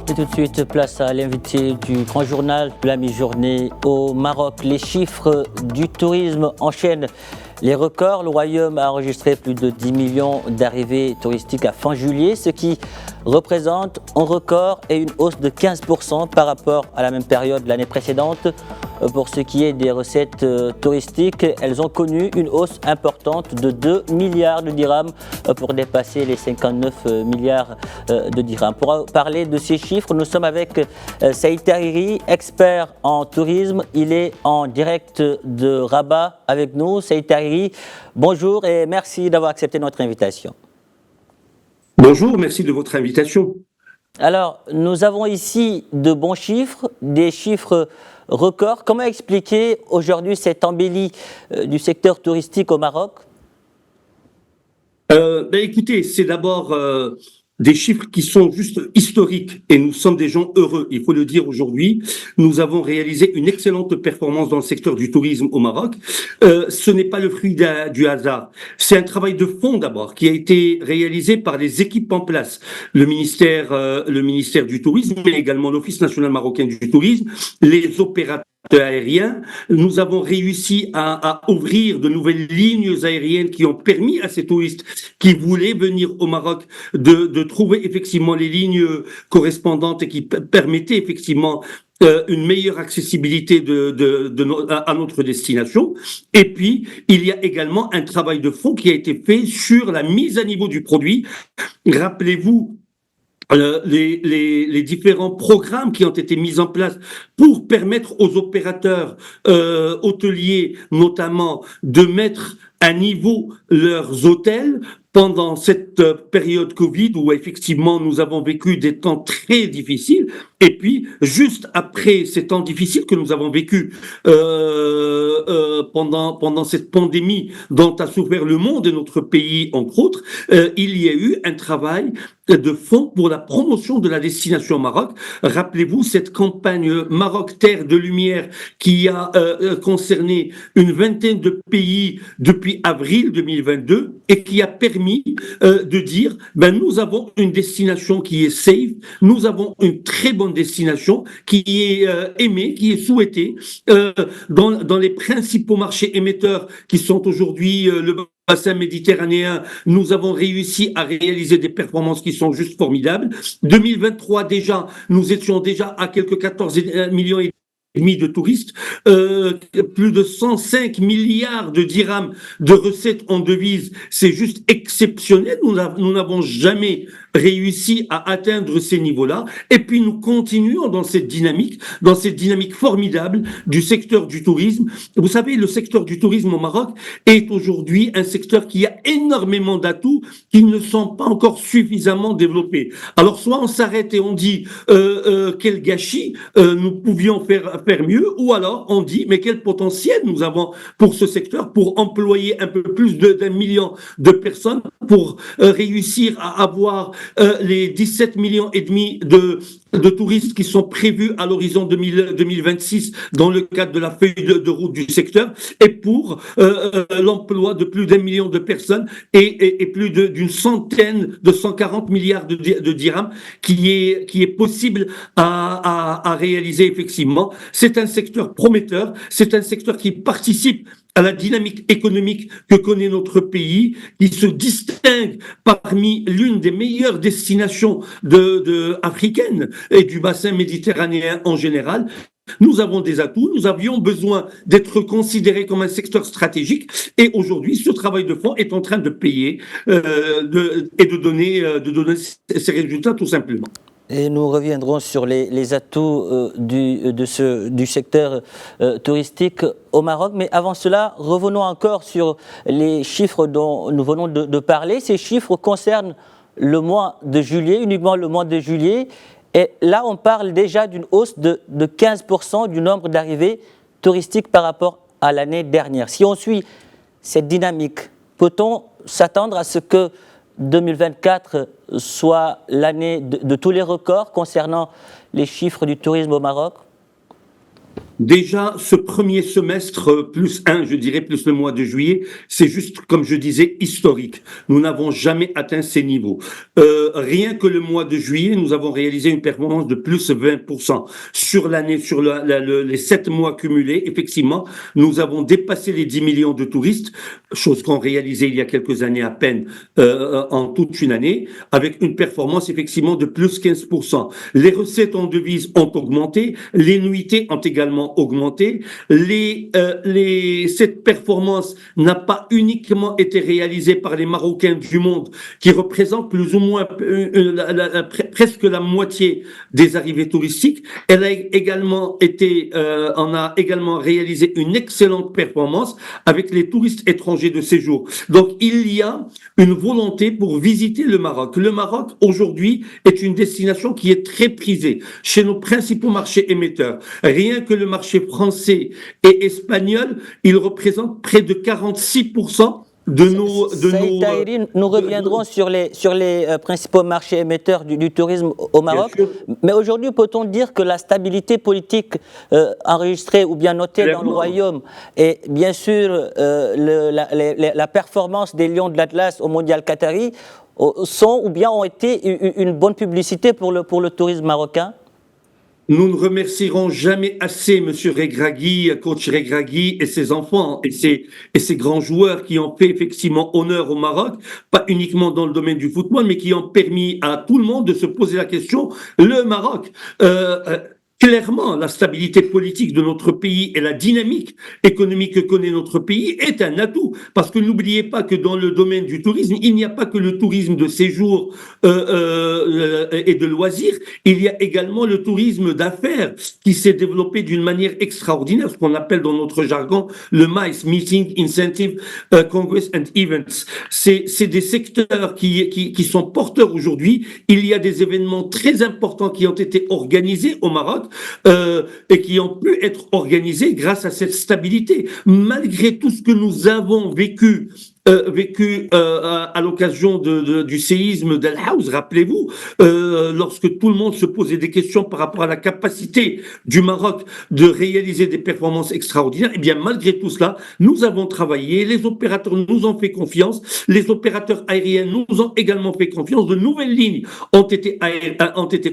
Et tout de suite, place à l'invité du grand journal de la mi-journée au Maroc. Les chiffres du tourisme enchaînent les records. Le Royaume a enregistré plus de 10 millions d'arrivées touristiques à fin juillet, ce qui représente un record et une hausse de 15% par rapport à la même période l'année précédente. Pour ce qui est des recettes touristiques, elles ont connu une hausse importante de 2 milliards de dirhams pour dépasser les 59 milliards de dirhams. Pour parler de ces chiffres, nous sommes avec Saïd Hariri, expert en tourisme. Il est en direct de Rabat avec nous. Saïd Hariri, bonjour et merci d'avoir accepté notre invitation. Bonjour, merci de votre invitation. Alors, nous avons ici de bons chiffres, des chiffres records. Comment expliquer aujourd'hui cette embellie du secteur touristique au Maroc ? Écoutez, c'est d'abord des chiffres qui sont juste historiques et nous sommes des gens heureux, il faut le dire aujourd'hui. Nous avons réalisé une excellente performance dans le secteur du tourisme au Maroc. Ce n'est pas le fruit du hasard. C'est un travail de fond d'abord qui a été réalisé par les équipes en place. Le ministère du Tourisme, mais également l'Office national marocain du tourisme, les opérateurs aériens. Nous avons réussi à ouvrir de nouvelles lignes aériennes qui ont permis à ces touristes qui voulaient venir au Maroc de trouver effectivement les lignes correspondantes et qui permettaient effectivement une meilleure accessibilité à notre destination. Et puis, il y a également un travail de fond qui a été fait sur la mise à niveau du produit. Rappelez-vous, les différents programmes qui ont été mis en place pour permettre aux opérateurs hôteliers notamment de mettre à niveau leurs hôtels pendant cette période Covid où effectivement nous avons vécu des temps très difficiles. Et puis juste après ces temps difficiles que nous avons vécu pendant cette pandémie dont a souffert le monde et notre pays entre autres, il y a eu un travail de fond pour la promotion de la destination Maroc. Rappelez-vous cette campagne Maroc Terre de Lumière qui a concerné une vingtaine de pays depuis avril 2022 et qui a permis de dire nous avons une destination qui est safe, nous avons une très bonne destination qui est aimée, qui est souhaitée dans les principaux marchés émetteurs qui sont aujourd'hui le bassin méditerranéen. Nous avons réussi à réaliser des performances qui sont juste formidables. 2023 déjà, nous étions déjà à quelques 14 millions et demi de touristes, plus de 105 milliards de dirhams de recettes en devises, c'est juste exceptionnel. Nous n'avons jamais réussi à atteindre ces niveaux-là. Et puis nous continuons dans cette dynamique formidable du secteur du tourisme. Vous savez, le secteur du tourisme au Maroc est aujourd'hui un secteur qui a énormément d'atouts qui ne sont pas encore suffisamment développés. Alors soit on s'arrête et on dit quel gâchis, nous pouvions faire mieux, ou alors on dit mais quel potentiel nous avons pour ce secteur, pour employer un peu plus d'1 million de personnes, pour réussir à avoir les 17 millions et demi de touristes qui sont prévus à l'horizon 2026 dans le cadre de la feuille de route du secteur, et pour l'emploi de plus d'1 million de personnes et plus d'une centaine de 140 milliards de dirhams qui est possible à réaliser effectivement. C'est un secteur prometteur, c'est un secteur qui participe à la dynamique économique que connaît notre pays, qui se distingue parmi l'une des meilleures destinations africaines et du bassin méditerranéen en général. Nous avons des atouts, nous avions besoin d'être considérés comme un secteur stratégique et aujourd'hui, ce travail de fond est en train de payer et de donner ses résultats tout simplement. Et nous reviendrons sur les atouts du secteur touristique au Maroc. Mais avant cela, revenons encore sur les chiffres dont nous venons de parler. Ces chiffres concernent le mois de juillet, uniquement le mois de juillet. Et là, on parle déjà d'une hausse de 15% du nombre d'arrivées touristiques par rapport à l'année dernière. Si on suit cette dynamique, peut-on s'attendre à ce que 2024 soit l'année de tous les records concernant les chiffres du tourisme au Maroc ? Déjà, ce premier semestre, plus un, je dirais, plus le mois de juillet, c'est juste, comme je disais, historique. Nous n'avons jamais atteint ces niveaux. Rien que le mois de juillet, nous avons réalisé une performance de plus 20%. Sur l'année, sur les 7 mois cumulés, effectivement, nous avons dépassé les 10 millions de touristes, chose qu'on réalisait il y a quelques années à peine, en toute une année, avec une performance effectivement de plus 15%. Les recettes en devises ont augmenté, les nuitées ont également augmenté. Cette performance n'a pas uniquement été réalisée par les Marocains du monde, qui représentent plus ou moins presque la moitié des arrivées touristiques. Elle a également on a également réalisé une excellente performance avec les touristes étrangers de séjour. Donc il y a une volonté pour visiter le Maroc. Le Maroc aujourd'hui est une destination qui est très prisée chez nos principaux marchés émetteurs. Rien que le marché français et espagnol, il représente près de 46% Saïd Tahiri, nous reviendrons sur les principaux marchés émetteurs du tourisme au Maroc. Mais aujourd'hui, peut-on dire que la stabilité politique enregistrée ou bien notée dans le royaume et bien sûr la performance des Lions de l'Atlas au Mondial Qatari sont ou bien ont été une bonne publicité pour le tourisme marocain? Nous ne remercierons jamais assez Monsieur Regragui, coach Regragui et ses enfants et ses grands joueurs qui ont fait effectivement honneur au Maroc, pas uniquement dans le domaine du football, mais qui ont permis à tout le monde de se poser la question, le Maroc. Clairement, la stabilité politique de notre pays et la dynamique économique que connaît notre pays est un atout. Parce que n'oubliez pas que dans le domaine du tourisme, il n'y a pas que le tourisme de séjour et de loisirs, il y a également le tourisme d'affaires qui s'est développé d'une manière extraordinaire, ce qu'on appelle dans notre jargon le MICE, Meeting, Incentive, Congress and Events. C'est des secteurs qui sont porteurs aujourd'hui. Il y a des événements très importants qui ont été organisés au Maroc, et qui ont pu être organisés grâce à cette stabilité. Malgré tout ce que nous avons vécu à l'occasion du séisme d'Al Haouz, rappelez-vous, lorsque tout le monde se posait des questions par rapport à la capacité du Maroc de réaliser des performances extraordinaires, et bien malgré tout cela, nous avons travaillé, les opérateurs nous ont fait confiance, les opérateurs aériens nous ont également fait confiance, de nouvelles lignes ont été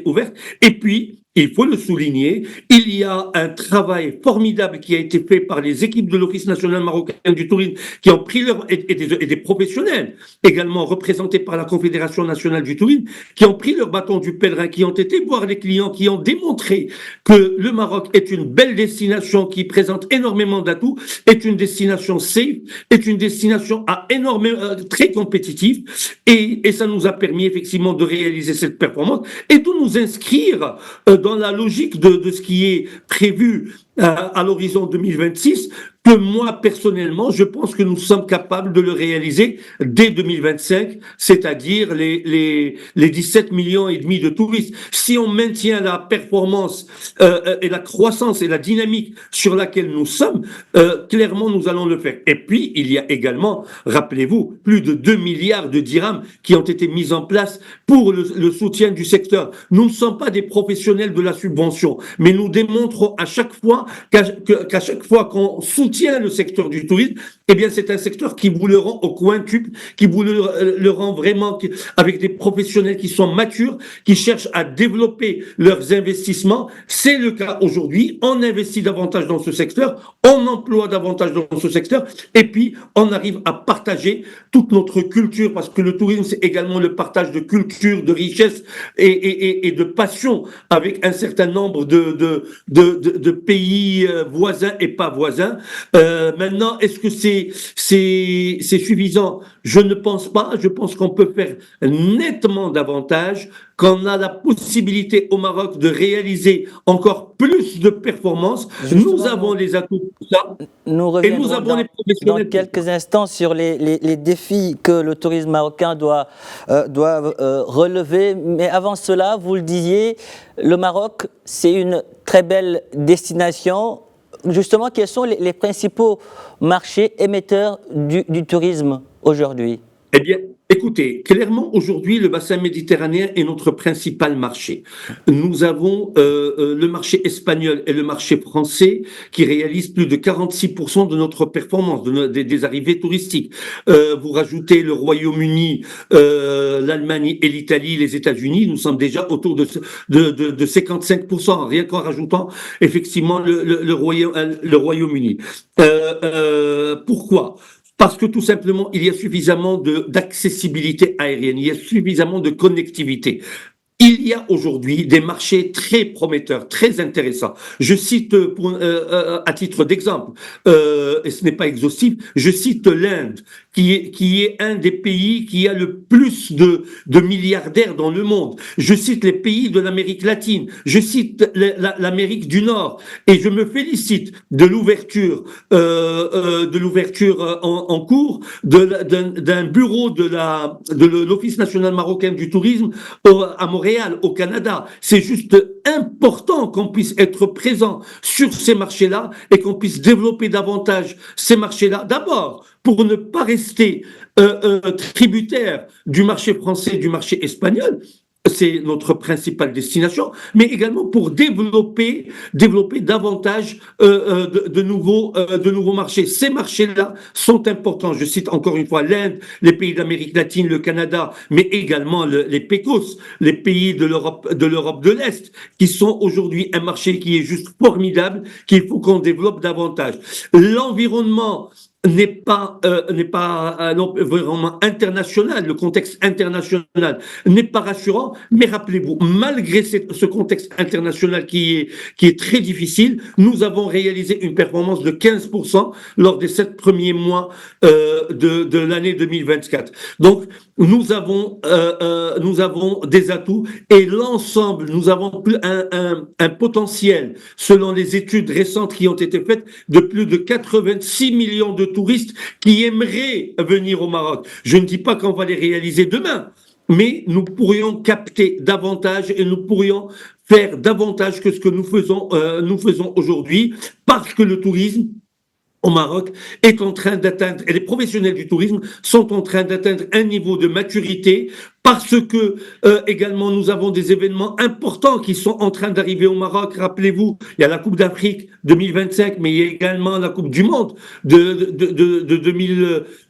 ouvertes, et puis il faut le souligner, il y a un travail formidable qui a été fait par les équipes de l'Office national marocain du tourisme qui ont pris et des professionnels également représentés par la Confédération nationale du tourisme qui ont pris leur bâton du pèlerin, qui ont été voir les clients, qui ont démontré que le Maroc est une belle destination qui présente énormément d'atouts, est une destination safe, est une destination très compétitive et ça nous a permis effectivement de réaliser cette performance et de nous inscrire dans la logique de ce qui est prévu à l'horizon 2026, que moi, personnellement, je pense que nous sommes capables de le réaliser dès 2025, c'est-à-dire les 17 millions et demi de touristes. Si on maintient la performance et la croissance et la dynamique sur laquelle nous sommes, clairement, nous allons le faire. Et puis, il y a également, rappelez-vous, plus de 2 milliards de dirhams qui ont été mis en place pour le soutien du secteur. Nous ne sommes pas des professionnels de la subvention, mais nous démontrons à chaque fois qu'à chaque fois qu'on soutient le secteur du tourisme, eh bien c'est un secteur qui vous le rend au quintuple, qui vous le rend vraiment avec des professionnels qui sont matures, qui cherchent à développer leurs investissements. C'est le cas aujourd'hui. On investit davantage dans ce secteur, on emploie davantage dans ce secteur, et puis on arrive à partager toute notre culture, parce que le tourisme c'est également le partage de culture, de richesse et de passion avec un certain nombre de pays voisins et pas voisins. Maintenant, est-ce que c'est suffisant? Je ne pense pas. Je pense qu'on peut faire nettement davantage, qu'on a la possibilité au Maroc de réaliser encore plus de performances. Justement, nous avons les atouts pour ça. Nous Et nous reviendrons avons les professionnels. dans quelques instants sur les défis que le tourisme marocain doit relever. Mais avant cela, vous le disiez, le Maroc, c'est une très belle destination. Justement, quels sont les principaux marchés émetteurs du tourisme aujourd'hui? Eh bien, Écoutez, clairement, aujourd'hui, le bassin méditerranéen est notre principal marché. Nous avons le marché espagnol et le marché français qui réalisent plus de 46% de notre performance, des arrivées touristiques. Vous rajoutez le Royaume-Uni, l'Allemagne et l'Italie, les États-Unis, nous sommes déjà autour de 55%, rien qu'en rajoutant effectivement le Royaume-Uni. Pourquoi? Parce que tout simplement, il y a suffisamment d'accessibilité aérienne, il y a suffisamment de connectivité. Il y a aujourd'hui des marchés très prometteurs, très intéressants. Je cite à titre d'exemple, et ce n'est pas exhaustif, je cite l'Inde, qui est un des pays qui a le plus de milliardaires dans le monde. Je cite les pays de l'Amérique latine, je cite l'Amérique du Nord, et je me félicite de l'ouverture en cours d'un bureau de l'Office national marocain du tourisme à Montréal, au Canada. C'est juste important qu'on puisse être présent sur ces marchés-là et qu'on puisse développer davantage ces marchés-là. D'abord, pour ne pas rester tributaire du marché français et du marché espagnol. C'est notre principale destination, mais également pour développer davantage de nouveaux marchés. Ces marchés-là sont importants. Je cite encore une fois l'Inde, les pays d'Amérique latine, le Canada, mais également les PECOS, les pays de l'Europe de l'Est, qui sont aujourd'hui un marché qui est juste formidable, qu'il faut qu'on développe davantage. L'environnement n'est pas un environnement international, le contexte international n'est pas rassurant, mais rappelez-vous, malgré ce contexte international qui est très difficile, nous avons réalisé une performance de 15% lors des 7 premiers mois de l'année 2024. Donc, nous avons des atouts et l'ensemble, nous avons un potentiel, selon les études récentes qui ont été faites, de plus de 86 millions de touristes qui aimeraient venir au Maroc. Je ne dis pas qu'on va les réaliser demain, mais nous pourrions capter davantage et nous pourrions faire davantage que ce que nous faisons aujourd'hui, parce que le tourisme au Maroc est en train d'atteindre, et les professionnels du tourisme sont en train d'atteindre un niveau de maturité, parce que également nous avons des événements importants qui sont en train d'arriver au Maroc. Rappelez-vous, il y a la Coupe d'Afrique 2025, mais il y a également la Coupe du Monde de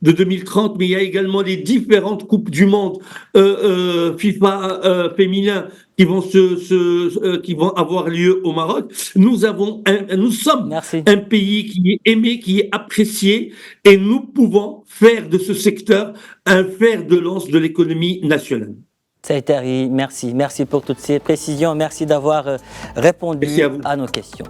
2030, mais il y a également les différentes Coupes du Monde FIFA féminin qui vont avoir lieu au Maroc. Nous sommes Merci. un pays qui est aimé, qui est apprécié, et nous pouvons faire de ce secteur un fer de lance de l'économie nationale. Saïd Harry, merci. Merci pour toutes ces précisions. Merci d'avoir répondu Merci à vous. à nos questions.